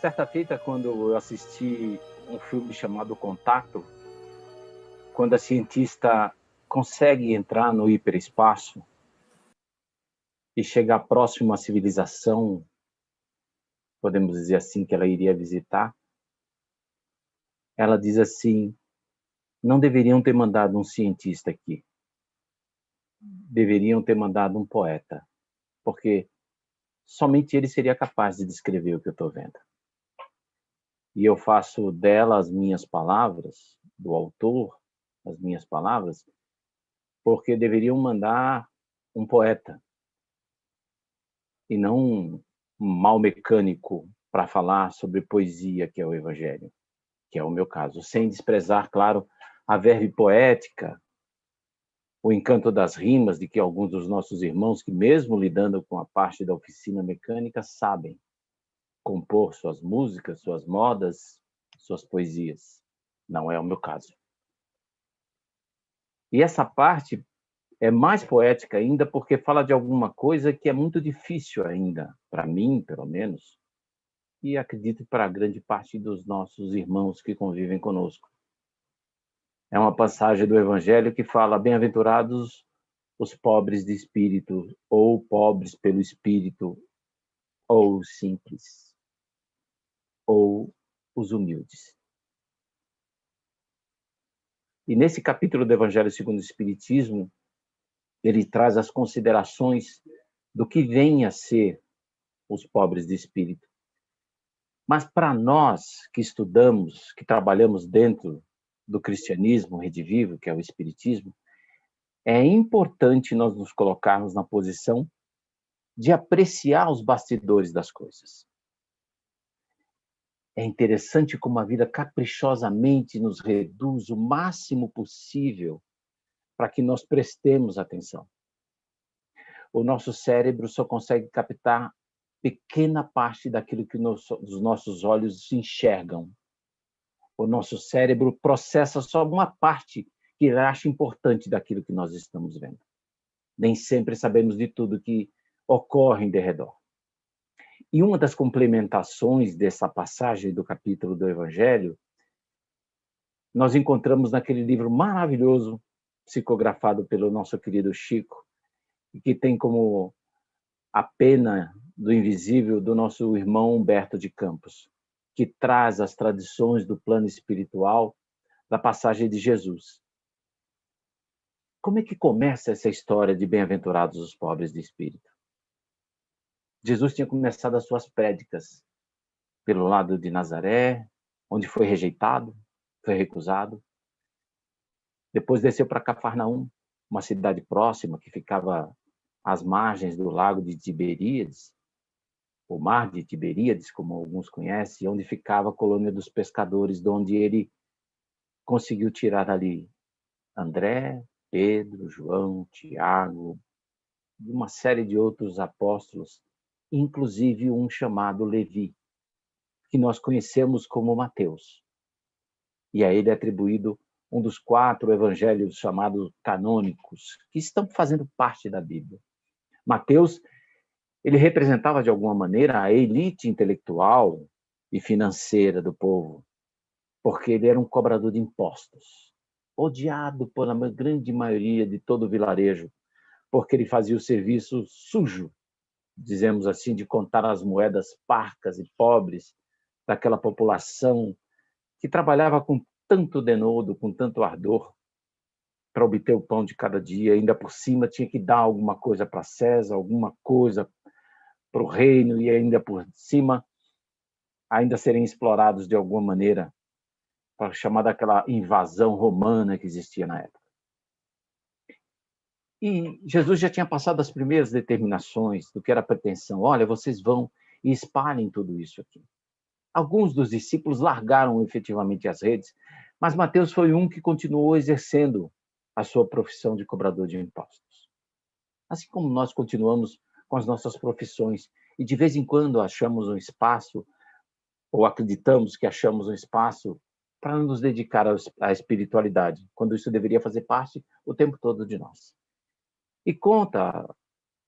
Certa feita, quando eu assisti um filme chamado Contato, quando a cientista consegue entrar no hiperespaço e chegar próximo à civilização, podemos dizer assim, que ela iria visitar, ela diz assim: não deveriam ter mandado um cientista aqui, deveriam ter mandado um poeta, porque somente ele seria capaz de descrever o que eu estou vendo. E eu faço dela as minhas palavras, do autor, as minhas palavras, porque deveriam mandar um poeta e não um mau mecânico para falar sobre poesia, que é o Evangelho, que é o meu caso, sem desprezar, claro, a verve poética, o encanto das rimas, de que alguns dos nossos irmãos, que mesmo lidando com a parte da oficina mecânica, sabem compor suas músicas, suas modas, suas poesias. Não é o meu caso. E essa parte é mais poética ainda porque fala de alguma coisa que é muito difícil ainda, para mim, pelo menos, e acredito para a grande parte dos nossos irmãos que convivem conosco. É uma passagem do Evangelho que fala: bem-aventurados os pobres de espírito, ou pobres pelo espírito, ou os simples, ou os humildes. E nesse capítulo do Evangelho segundo o Espiritismo, ele traz as considerações do que vem a ser os pobres de espírito. Mas para nós que estudamos, que trabalhamos dentro do cristianismo redivivo, que é o espiritismo, é importante nós nos colocarmos na posição de apreciar os bastidores das coisas. É interessante como a vida caprichosamente nos reduz o máximo possível para que nós prestemos atenção. O nosso cérebro só consegue captar pequena parte daquilo que os nossos olhos enxergam. O nosso cérebro processa só uma parte que ele acha importante daquilo que nós estamos vendo. Nem sempre sabemos de tudo que ocorre em derredor. E uma das complementações dessa passagem do capítulo do Evangelho, nós encontramos naquele livro maravilhoso, psicografado pelo nosso querido Chico, e que tem como a pena do invisível do nosso irmão Humberto de Campos, que traz as tradições do plano espiritual da passagem de Jesus. Como é que começa essa história de bem-aventurados os pobres de espírito? Jesus tinha começado as suas prédicas pelo lado de Nazaré, onde foi rejeitado, foi recusado. Depois desceu para Cafarnaum, uma cidade próxima que ficava às margens do lago de Tiberíades, o mar de Tiberíades, como alguns conhecem, onde ficava a colônia dos pescadores, de onde ele conseguiu tirar ali André, Pedro, João, Tiago, e uma série de outros apóstolos, inclusive um chamado Levi, que nós conhecemos como Mateus. E a ele é atribuído um dos 4 evangelhos chamados canônicos, que estão fazendo parte da Bíblia. Mateus, ele representava de alguma maneira a elite intelectual e financeira do povo, porque ele era um cobrador de impostos, odiado pela grande maioria de todo o vilarejo, porque ele fazia o serviço sujo, dizemos assim, de contar as moedas parcas e pobres daquela população que trabalhava com tanto denodo, com tanto ardor, para obter o pão de cada dia. Ainda por cima tinha que dar alguma coisa para César, alguma coisa para o reino, e ainda por cima ainda serem explorados de alguma maneira para chamar daquela invasão romana que existia na época. E Jesus já tinha passado as primeiras determinações do que era a pretensão. Olha, vocês vão e espalhem tudo isso aqui. Alguns dos discípulos largaram efetivamente as redes, mas Mateus foi um que continuou exercendo a sua profissão de cobrador de impostos. Assim como nós continuamos com as nossas profissões e de vez em quando achamos um espaço, ou acreditamos que achamos um espaço para nos dedicar à espiritualidade, quando isso deveria fazer parte o tempo todo de nós. E conta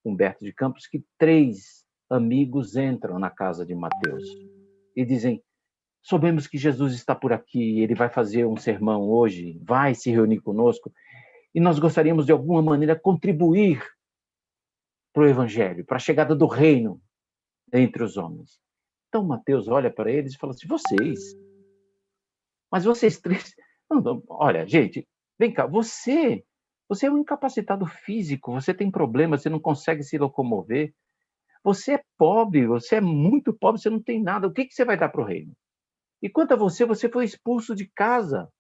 Humberto de Campos que 3 amigos entram na casa de Mateus e dizem: soubemos que Jesus está por aqui, ele vai fazer um sermão hoje, vai se reunir conosco, e nós gostaríamos de alguma maneira contribuir para o evangelho, para a chegada do reino entre os homens. Então Mateus olha para eles e fala assim: mas vocês três, olha, gente, vem cá, você é um incapacitado físico, você tem problemas, você não consegue se locomover, você é pobre, você é muito pobre, você não tem nada, o que você vai dar para o reino? E quanto a você, você foi expulso de casa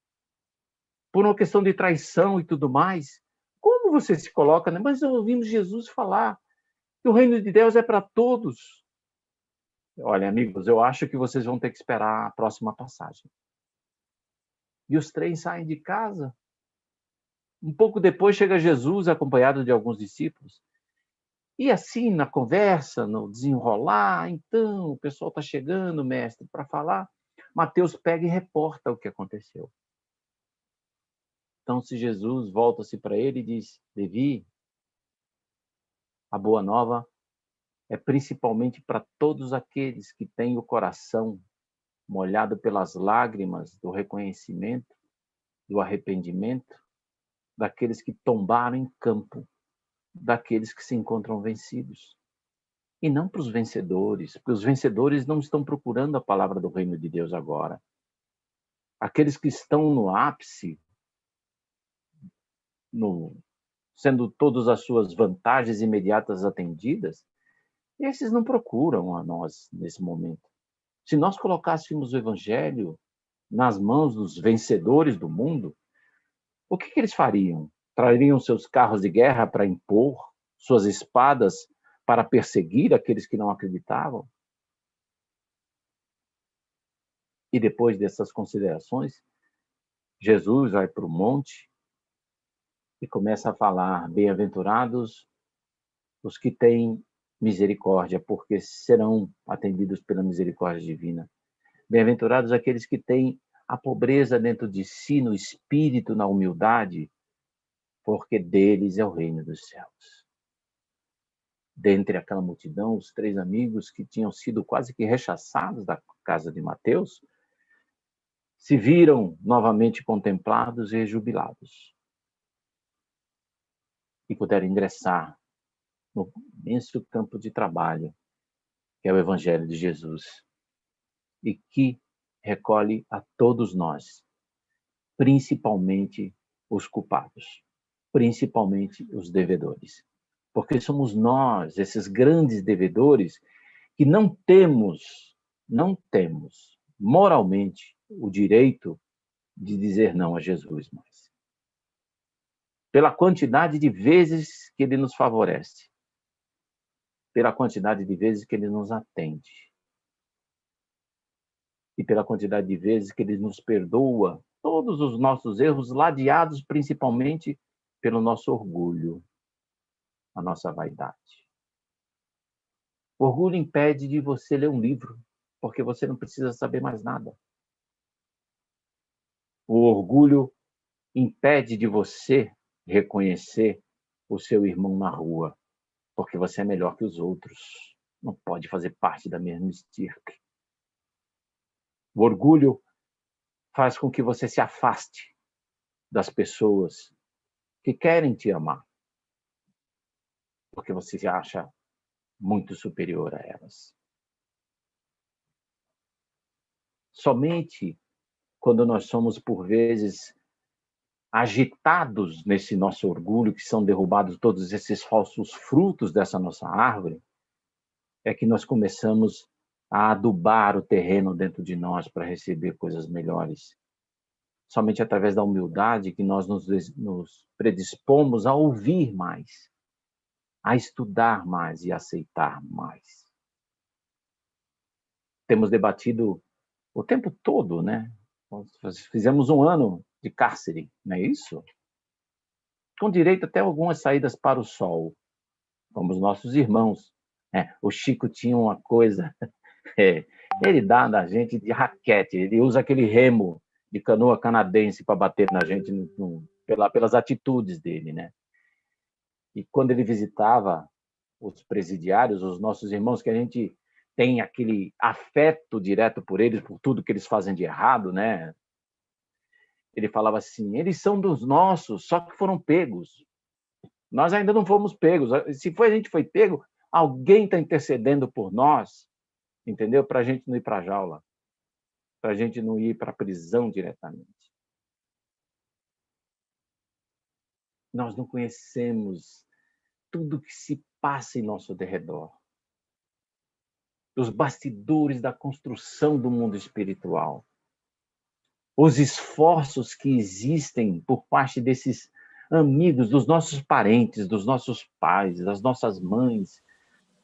por uma questão de traição e tudo mais. Como você se coloca, né? Mas ouvimos Jesus falar que o reino de Deus é para todos. Olha, amigos, eu acho que vocês vão ter que esperar a próxima passagem. E os três saem de casa. Um pouco depois chega Jesus, acompanhado de alguns discípulos. E assim, na conversa, no desenrolar, então, o pessoal está chegando, mestre, para falar. Mateus pega e reporta o que aconteceu. Então, se Jesus volta-se para ele e diz: Levi, a boa nova é principalmente para todos aqueles que têm o coração molhado pelas lágrimas do reconhecimento, do arrependimento, daqueles que tombaram em campo, daqueles que se encontram vencidos. E não para os vencedores, porque os vencedores não estão procurando a palavra do reino de Deus agora. Aqueles que estão no ápice, sendo todas as suas vantagens imediatas atendidas, esses não procuram a nós nesse momento. Se nós colocássemos o evangelho nas mãos dos vencedores do mundo, o que eles fariam? Trariam seus carros de guerra para impor, suas espadas para perseguir aqueles que não acreditavam? E depois dessas considerações, Jesus vai para o monte e começa a falar: bem-aventurados os que têm misericórdia, porque serão atendidos pela misericórdia divina. Bem-aventurados aqueles que têm a pobreza dentro de si, no espírito, na humildade, porque deles é o reino dos céus. Dentre aquela multidão, os três amigos que tinham sido quase que rechaçados da casa de Mateus, se viram novamente contemplados e jubilados. E puderam ingressar no imenso campo de trabalho, que é o Evangelho de Jesus, e que recolhe a todos nós, principalmente os culpados, principalmente os devedores. Porque somos nós, esses grandes devedores, que não temos moralmente o direito de dizer não a Jesus mais. Pela quantidade de vezes que ele nos favorece, pela quantidade de vezes que ele nos atende, e pela quantidade de vezes que ele nos perdoa todos os nossos erros, ladeados principalmente pelo nosso orgulho, a nossa vaidade. O orgulho impede de você ler um livro, porque você não precisa saber mais nada. O orgulho impede de você reconhecer o seu irmão na rua, porque você é melhor que os outros. Não pode fazer parte da mesma estirpe. O orgulho faz com que você se afaste das pessoas que querem te amar, porque você se acha muito superior a elas. Somente quando nós somos, por vezes, agitados nesse nosso orgulho, que são derrubados todos esses falsos frutos dessa nossa árvore, é que nós começamos a adubar o terreno dentro de nós para receber coisas melhores. Somente através da humildade que nós nos predispomos a ouvir mais, a estudar mais e a aceitar mais. Temos debatido o tempo todo, né? Nós fizemos um ano de cárcere, não é isso? Com direito até algumas saídas para o sol, como os nossos irmãos. O Chico tinha uma coisa, ele dá na gente de raquete, ele usa aquele remo de canoa canadense para bater na gente pelas atitudes dele, né? E quando ele visitava os presidiários, os nossos irmãos, que a gente tem aquele afeto direto por eles, por tudo que eles fazem de errado, né? Ele falava assim, eles são dos nossos, só que foram pegos. Nós ainda não fomos pegos. Se a gente foi pego, alguém está intercedendo por nós, entendeu? Para a gente não ir para a jaula, para a gente não ir para a prisão diretamente. Nós não conhecemos tudo que se passa em nosso derredor. Os bastidores da construção do mundo espiritual. Os esforços que existem por parte desses amigos, dos nossos parentes, dos nossos pais, das nossas mães,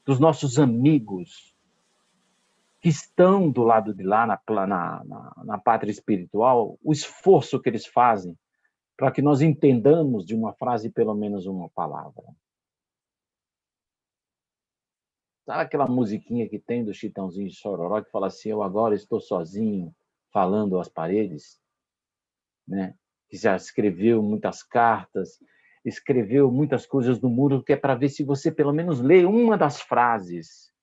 dos nossos amigos, que estão do lado de lá, na pátria espiritual, o esforço que eles fazem para que nós entendamos de uma frase pelo menos uma palavra. Sabe aquela musiquinha que tem do Chitãozinho de Chororó que fala assim, eu agora estou sozinho falando às paredes? Né? Que já escreveu muitas cartas, escreveu muitas coisas no muro, que é para ver se você pelo menos lê uma das frases.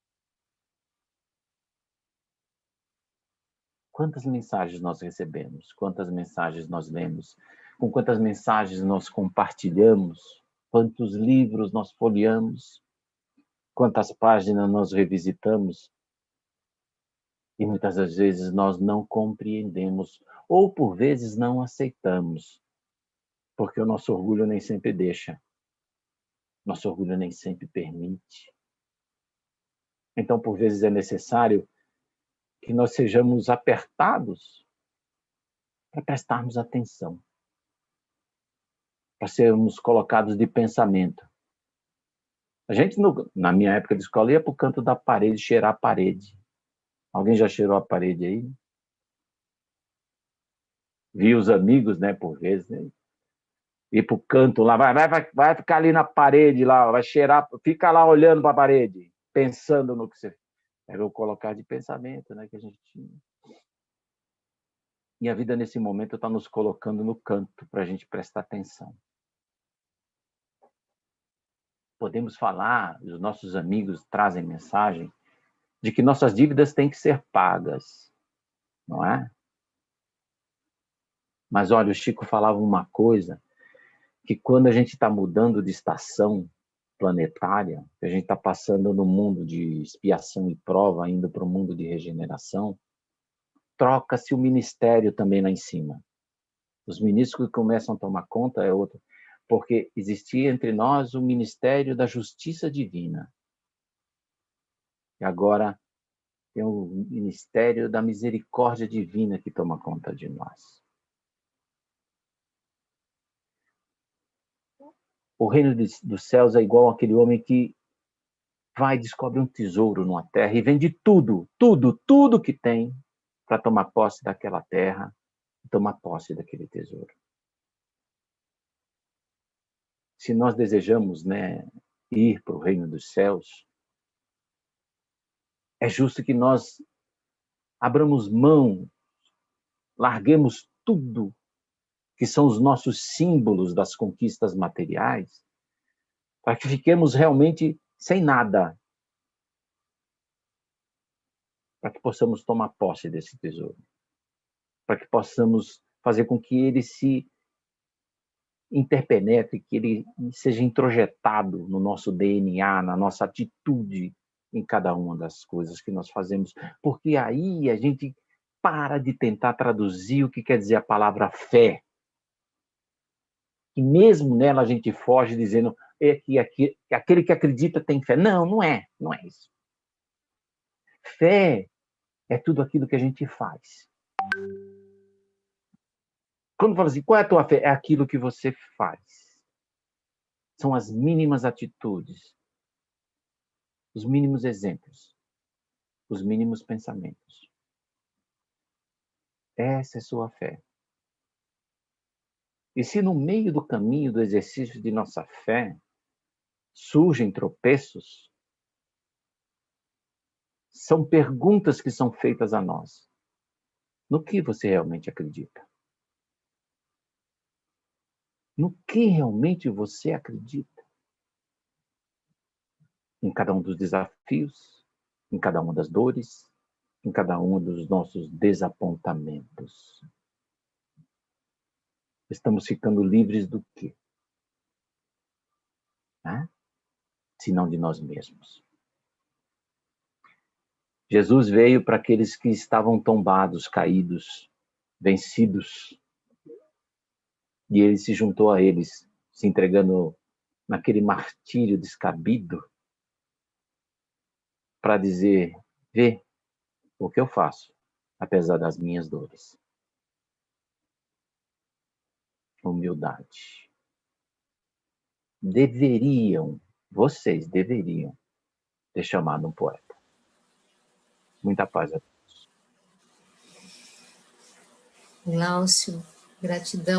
Quantas mensagens nós recebemos? Quantas mensagens nós lemos? Com quantas mensagens nós compartilhamos? Quantos livros nós folheamos? Quantas páginas nós revisitamos? E muitas das vezes nós não compreendemos, ou por vezes não aceitamos, porque o nosso orgulho nem sempre deixa. Nosso orgulho nem sempre permite. Então, por vezes, é necessário que nós sejamos apertados para prestarmos atenção, para sermos colocados de pensamento. A gente, na minha época de escola, ia para o canto da parede, cheirar a parede. Alguém já cheirou a parede aí? Vi os amigos, né, por vezes, né? Ir para o canto lá, vai ficar ali na parede, lá, vai cheirar, fica lá olhando para a parede, pensando no que você... Era o colocar de pensamento, né, que a gente tinha. E a vida, nesse momento, está nos colocando no canto para a gente prestar atenção. Podemos falar, os nossos amigos trazem mensagem de que nossas dívidas têm que ser pagas, não é? Mas, olha, o Chico falava uma coisa, que quando a gente está mudando de estação planetária, a gente está passando no mundo de expiação e prova, indo para o mundo de regeneração, troca-se o ministério também lá em cima. Os ministros que começam a tomar conta é outro, porque existia entre nós o ministério da justiça divina. E agora tem o ministério da misericórdia divina que toma conta de nós. O reino dos céus é igual àquele homem que vai e descobre um tesouro numa terra e vende tudo, tudo que tem para tomar posse daquela terra e tomar posse daquele tesouro. Se nós desejamos, né, ir para o reino dos céus, é justo que nós abramos mão, larguemos tudo que são os nossos símbolos das conquistas materiais, para que fiquemos realmente sem nada, para que possamos tomar posse desse tesouro, para que possamos fazer com que ele se interpenetre, que ele seja introjetado no nosso DNA, na nossa atitude, em cada uma das coisas que nós fazemos, porque aí a gente para de tentar traduzir o que quer dizer a palavra fé, e mesmo nela a gente foge dizendo que aquele que acredita tem fé. Não, não é isso. Fé é tudo aquilo que a gente faz. Quando fala assim, qual é a tua fé? É aquilo que você faz. São as mínimas atitudes, os mínimos exemplos, os mínimos pensamentos. Essa é sua fé. E se no meio do caminho do exercício de nossa fé surgem tropeços, são perguntas que são feitas a nós. No que você realmente acredita? No que realmente você acredita? Em cada um dos desafios, em cada uma das dores, em cada um dos nossos desapontamentos. Estamos ficando livres do quê? Se não de nós mesmos. Jesus veio para aqueles que estavam tombados, caídos, vencidos. E ele se juntou a eles, se entregando naquele martírio descabido, para dizer: vê o que eu faço, apesar das minhas dores. Humildade. Vocês deveriam ter chamado um poeta. Muita paz a todos. Glaucio, gratidão.